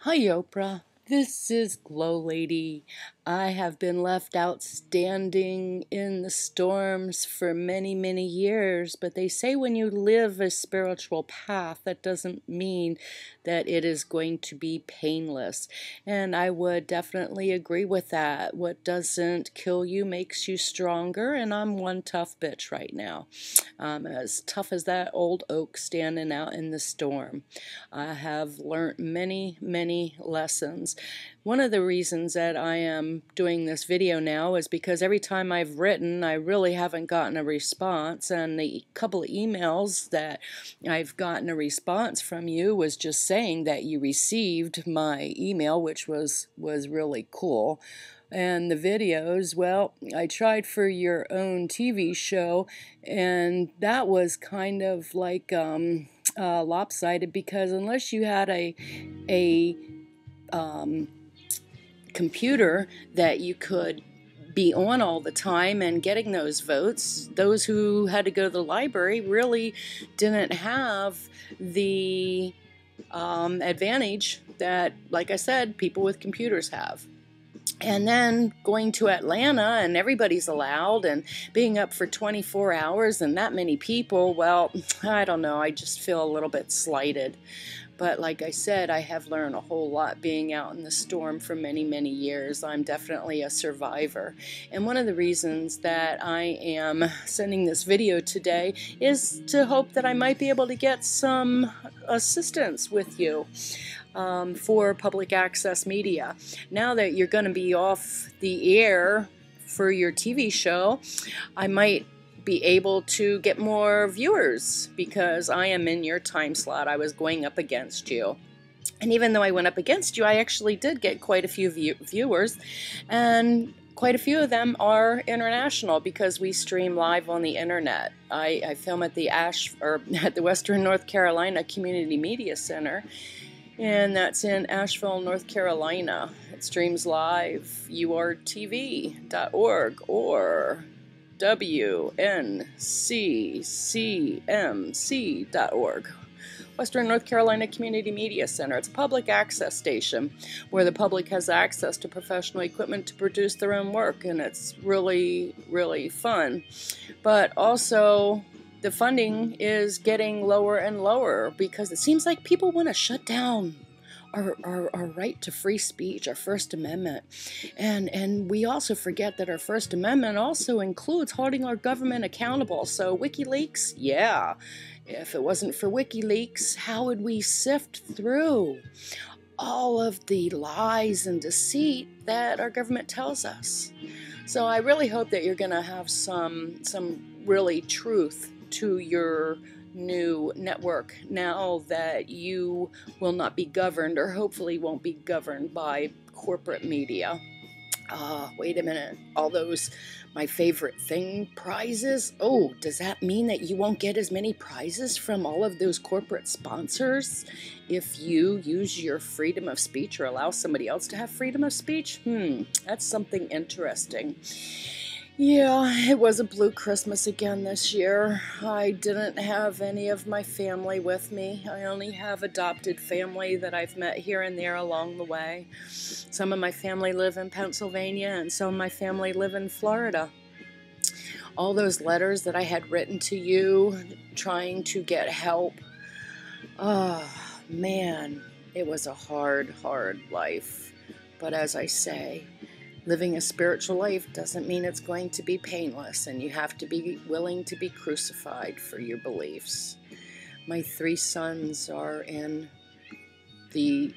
Hi, Oprah. This is GLoLady. I have been left outstanding in the storms for many, many years, but they say when you live a spiritual path, that doesn't mean that it is going to be painless. And I would definitely agree with that. What doesn't kill you makes you stronger, and I'm one tough bitch right now. As tough as that old oak standing out in the storm. I have learned many, many lessons. One of the reasons that I am doing this video now is because every time I've written, I really haven't gotten a response, and the couple of emails that I've gotten a response from you was just saying that you received my email, which was really cool. And the videos, well, I tried for your own TV show, and that was kind of like lopsided, because unless you had a computer that you could be on all the time and getting those votes, those who had to go to the library really didn't have the advantage that, like I said, people with computers have. And then going to Atlanta and everybody's allowed, and being up for 24 hours and that many people, well, I don't know, I just feel a little bit slighted. But like I said, I have learned a whole lot being out in the storm for many, many years. I'm definitely a survivor. And one of the reasons that I am sending this video today is to hope that I might be able to get some assistance with you. For public access media. Now that you're going to be off the air for your TV show, I might be able to get more viewers because I am in your time slot. I was going up against you. And even though I went up against you, I actually did get quite a few viewers, and quite a few of them are international because we stream live on the internet. I film at the at the Western North Carolina Community Media Center, and that's in Asheville, North Carolina. It streams live, urtv.org or wnccmc.org. Western North Carolina Community Media Center. It's a public access station where the public has access to professional equipment to produce their own work, and it's really, really fun. But also, the funding is getting lower and lower because it seems like people want to shut down our right to free speech, our First Amendment. And we also forget that our First Amendment also includes holding our government accountable. So WikiLeaks, yeah. If it wasn't for WikiLeaks, how would we sift through all of the lies and deceit that our government tells us? So I really hope that you're going to have some really truth to your new network now that you will not be governed, or hopefully won't be governed, by corporate media. Wait a minute. All those my favorite thing prizes? Oh, does that mean that you won't get as many prizes from all of those corporate sponsors if you use your freedom of speech or allow somebody else to have freedom of speech? That's something interesting. Yeah, it was a blue Christmas again this year. I didn't have any of my family with me. I only have adopted family that I've met here and there along the way. Some of my family live in Pennsylvania, and some of my family live in Florida. All those letters that I had written to you trying to get help, oh man, it was a hard, hard life. But as I say, living a spiritual life doesn't mean it's going to be painless, and you have to be willing to be crucified for your beliefs. My 3 sons are in the,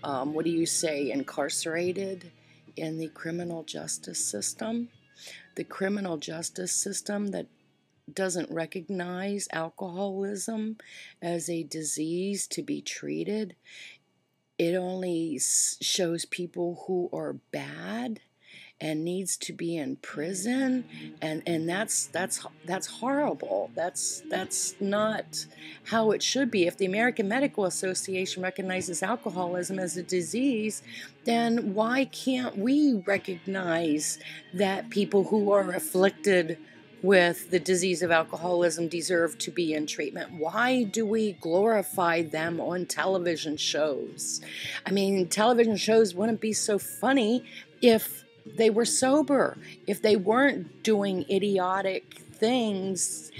incarcerated in the criminal justice system. The criminal justice system that doesn't recognize alcoholism as a disease to be treated. It only shows people who are bad and needs to be in prison, and that's horrible. That's not how it should be. If the American Medical Association recognizes alcoholism as a disease, then why can't we recognize that people who are afflicted with the disease of alcoholism deserve to be in treatment? Why do we glorify them on television shows? I mean, television shows wouldn't be so funny if they were sober, if they weren't doing idiotic things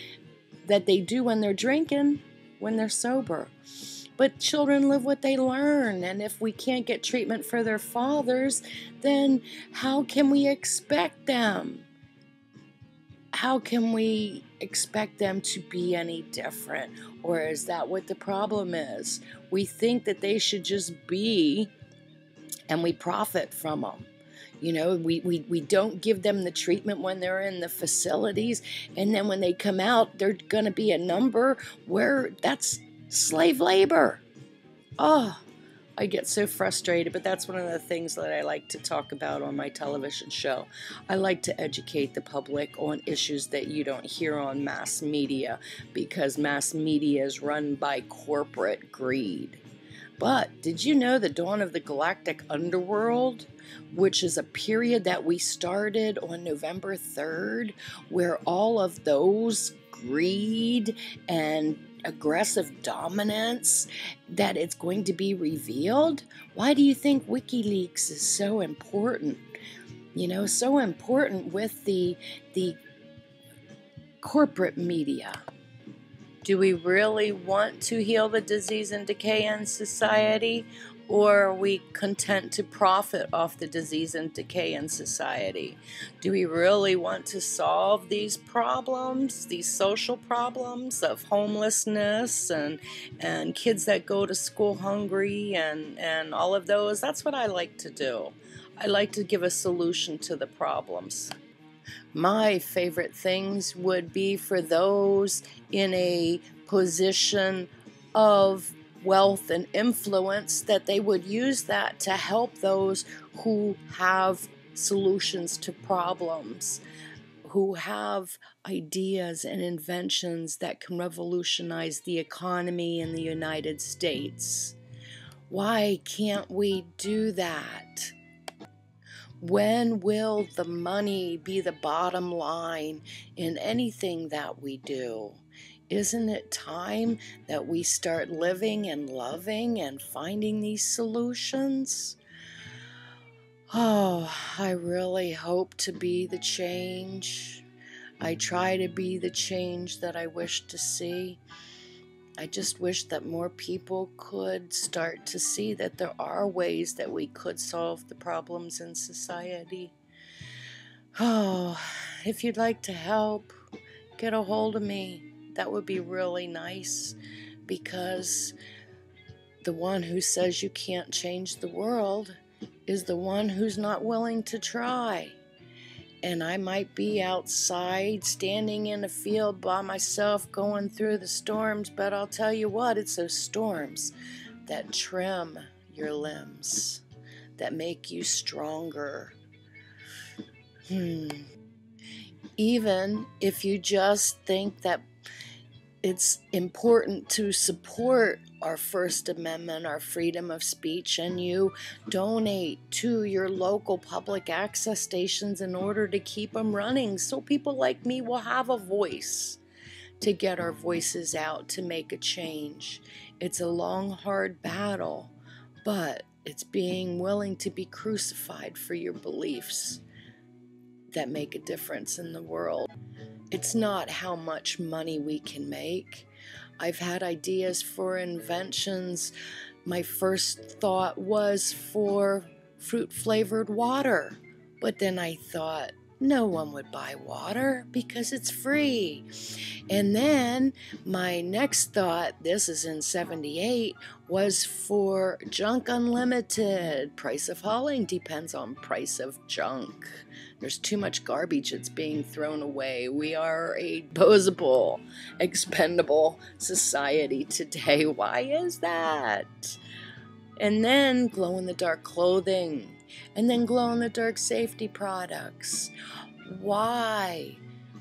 that they do when they're drinking, when they're sober. But children live what they learn, and if we can't get treatment for their fathers, then how can we expect them? How can we expect them to be any different? Or is that what the problem is? We think that they should just be, and we profit from them. You know, we don't give them the treatment when they're in the facilities, and then when they come out, they're going to be a number where that's slave labor. Oh, I get so frustrated, but that's one of the things that I like to talk about on my television show. I like to educate the public on issues that you don't hear on mass media, because mass media is run by corporate greed. But did you know the dawn of the galactic underworld, which is a period that we started on November 3rd, where all of those greed and aggressive dominance, that it's going to be revealed? Why do you think WikiLeaks is so important? You know, so important with the corporate media. Do we really want to heal the disease and decay in society, or are we content to profit off the disease and decay in society? Do we really want to solve these problems, these social problems of homelessness and kids that go to school hungry and all of those? That's what I like to do. I like to give a solution to the problems. My favorite things would be for those in a position of wealth and influence, that they would use that to help those who have solutions to problems, who have ideas and inventions that can revolutionize the economy in the United States. Why can't we do that? When will the money be the bottom line in anything that we do? Isn't it time that we start living and loving and finding these solutions? Oh, I really hope to be the change. I try to be the change that I wish to see. I just wish that more people could start to see that there are ways that we could solve the problems in society. Oh, if you'd like to help, get a hold of me. That would be really nice, because the one who says you can't change the world is the one who's not willing to try. And I might be outside, standing in a field by myself, going through the storms, but I'll tell you what, it's those storms that trim your limbs, that make you stronger. Even if you just think that it's important to support our First Amendment, our freedom of speech, and you donate to your local public access stations in order to keep them running, so people like me will have a voice to get our voices out, to make a change. It's a long, hard battle, but it's being willing to be crucified for your beliefs that make a difference in the world. It's not how much money we can make. I've had ideas for inventions. My first thought was for fruit-flavored water. But then I thought, no one would buy water because it's free. And then my next thought, this is in 78, was for junk unlimited. Price of hauling depends on price of junk. There's too much garbage that's being thrown away. We are a disposable, expendable society today. Why is that? And then glow-in-the-dark clothing. And then glow-in-the-dark safety products. Why?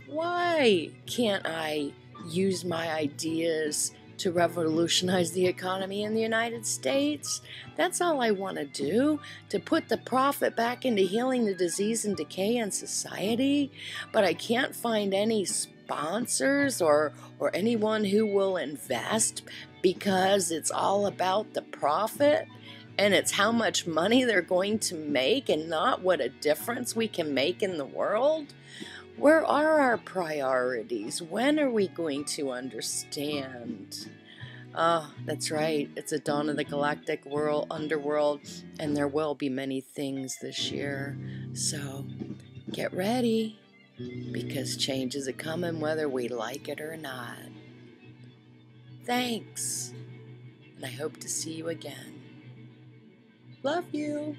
Why can't I use my ideas to revolutionize the economy in the United States. That's all I want to do, to put the profit back into healing the disease and decay in society. But I can't find any sponsors or anyone who will invest, because it's all about the profit. And it's how much money they're going to make and not what a difference we can make in the world. Where are our priorities? When are we going to understand? Oh, that's right. It's a dawn of the galactic world, underworld, and there will be many things this year. So get ready, because change is a-coming whether we like it or not. Thanks, and I hope to see you again. Love you.